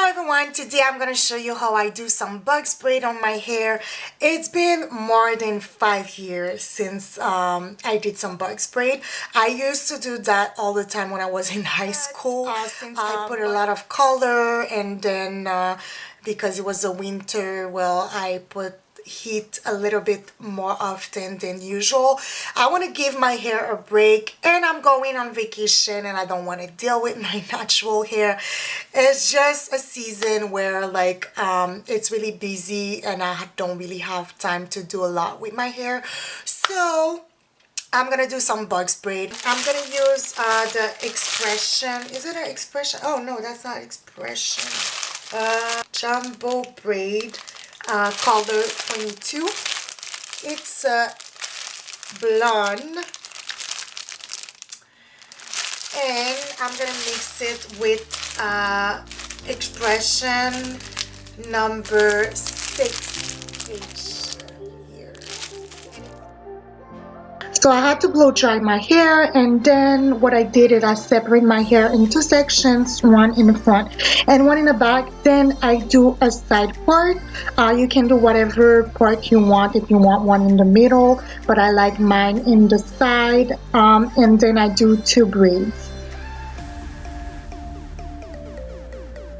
everyone, today I'm going to show you how I do some bug spray on my hair. It's been more than 5 years since I did some bug spray. I used to do that all the time when I was in high school since I put a lot of color, and then because it was the winter, well, I put heat a little bit more often than usual. I want to give my hair a break, and I'm going on vacation and I don't want to deal with my natural hair. It's just a season where it's really busy and I don't really have time to do a lot with my hair. So I'm gonna do some bug spray. I'm gonna use the Expression. Is it an Expression? Oh no, that's not Expression. Jumbo braid color 22. It's blonde, and I'm gonna mix it with Expression number 6H here. So I had to blow dry my hair, and then what I did is I separate my hair in two sections, one in the front and one in the back. Then I do a side part. You can do whatever part you want, if you want one in the middle, but I like mine in the side. And then I do two braids.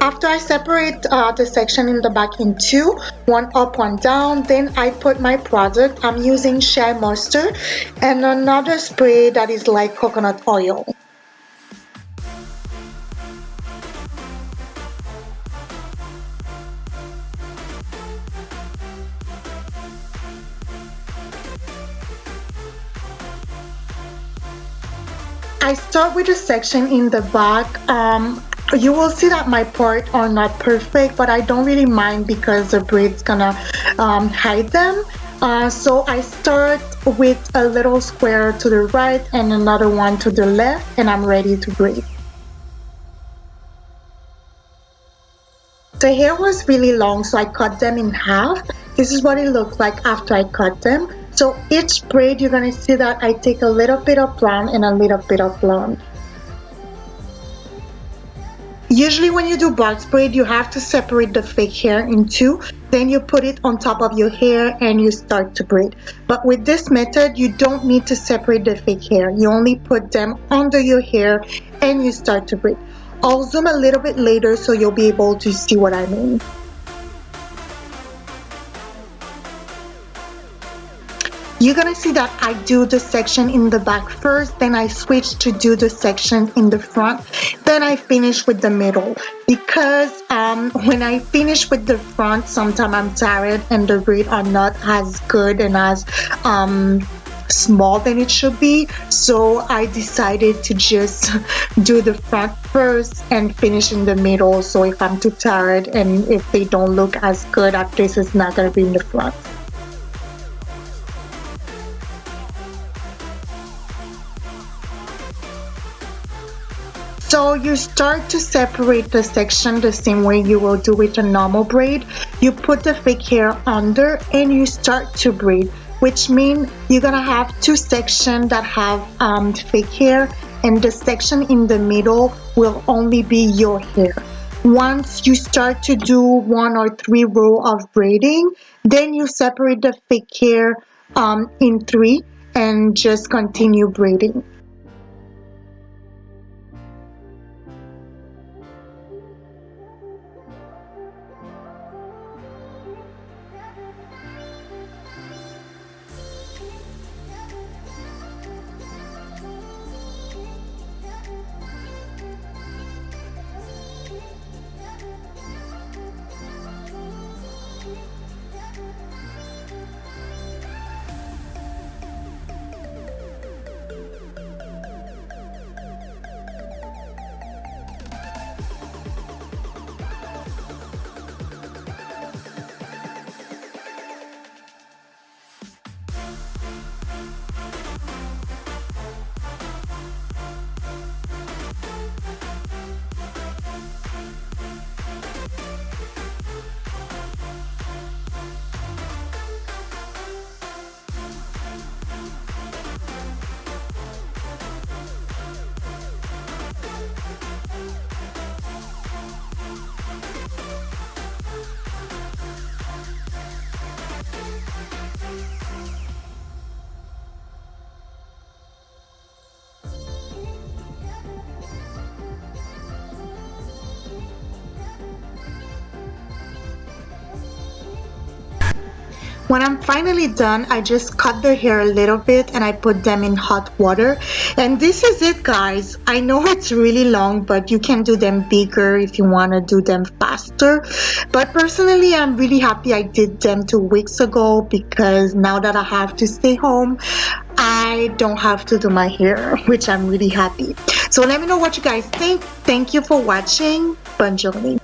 After I separate the section in the back in two, one up, one down, then I put my product. I'm using shea mustard and another spray that is like coconut oil. I start with a section in the back. You will see that my parts are not perfect, but I don't really mind because the braid's gonna hide them. So I start with a little square to the right and another one to the left, and I'm ready to braid. The hair was really long, so I cut them in half. This is what it looked like after I cut them. So each braid, you're gonna see that I take a little bit of brown and a little bit of blonde. Usually when you do box braid, you have to separate the fake hair in two. Then you put it on top of your hair and you start to braid. But with this method, you don't need to separate the fake hair. You only put them under your hair and you start to braid. I'll zoom a little bit later so you'll be able to see what I mean. You're gonna see that I do the section in the back first, then I switch to do the section in the front, then I finish with the middle. Because when I finish with the front, sometimes I'm tired and the braids are not as good and as small than it should be. So I decided to just do the front first and finish in the middle. So if I'm too tired and if they don't look as good, at least it's not gonna be in the front. So you start to separate the section the same way you will do with a normal braid. You put the fake hair under and you start to braid, which means you're gonna have two sections that have fake hair, and the section in the middle will only be your hair. Once you start to do 1 or 3 rows of braiding, then you separate the fake hair in 3 and just continue braiding. When I'm finally done, I just cut the hair a little bit and I put them in hot water. And this is it, guys. I know it's really long, but you can do them bigger if you want to do them faster. But personally, I'm really happy I did them 2 weeks ago because now that I have to stay home, I don't have to do my hair, which I'm really happy. So let me know what you guys think. Thank you for watching. Buongiorno.